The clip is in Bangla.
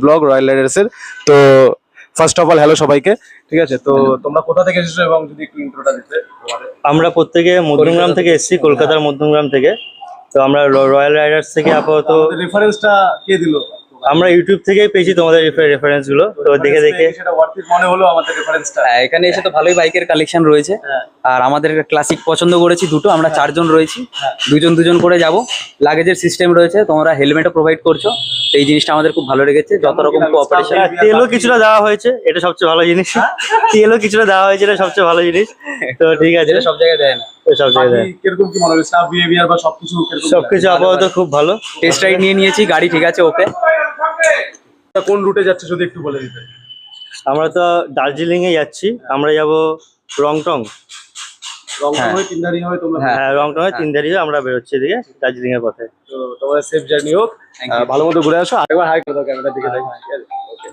ব্লগ রয়্যাল রাইডার্স এর। তো ফার্স্ট অফ অল হ্যালো সবাইকে, ঠিক আছে? তো তোমরা কোথা থেকে এসেছো এবং যদি একটু ইন্ট্রোটা দিতে তোমাদের। আমরা প্রত্যেকে মধ্যমগ্রাম থেকে এসেছি, কলকাতার মধ্যমগ্রাম থেকে। তো আমরা রয়্যাল রাইডার্স থেকে আপাতত রেফারেন্সটা কে দিল? আমরা ইউটিউব থেকেই পেয়েছি তোমাদের রেফারেন্স গুলো, তো দেখে দেখে সেটা ওয়ার্থ ইট মনে হলো আমাদের রেফারেন্সটা। হ্যাঁ, এখানে এসে তো ভালোই বাইকের কালেকশন রয়েছে। আর আমাদের ক্লাসিক পছন্দ করেছি দুটো, আমরা চারজন রয়েছি, দুজন দুজন করে যাব। লাগেজের সিস্টেম রয়েছে, তোমরা হেলমেটও প্রোভাইড করছো, তো এই জিনিসটা আমাদের খুব ভালো লেগেছে। যত রকম কোঅপারেশন, তেলও কিছুটা দেওয়া হয়েছে, এটা সবচেয়ে ভালো জিনিস। তেলও কিছুটা দেওয়া হয়েছে, এটা সবচেয়ে ভালো জিনিস। তো ঠিক আছে, যেটা সব জায়গায় দেয় না। সব জায়গায় দেয়। কিরকম কি মনে হলো স্টাফ বিহেভিয়ার বা সবকিছু কিরকম? সবকিছু আপাতত খুব ভালো। টেস্ট রাইড নিয়ে নিয়েছি, গাড়ি ঠিক আছে, ওকে। কোন রুটে যাচ্ছে যদি একটু বলে দিতে। আমরা তো দার্জিলিং এ যাচ্ছি, আমরা যাব রংটং। রংপুর হয়ে তিনধারি হয়ে তোমরা। হ্যাঁ, রংটং এ 3 তারিখে আমরা বেরোচ্ছি এদিকে দার্জিলিং এর পথে। তো তোমাদের সেফ জার্নি হোক, Thank you. ভালো মতো ঘুরে আসো। আরেকবার হাই করে দাও ক্যামেরার দিকে। ওকে।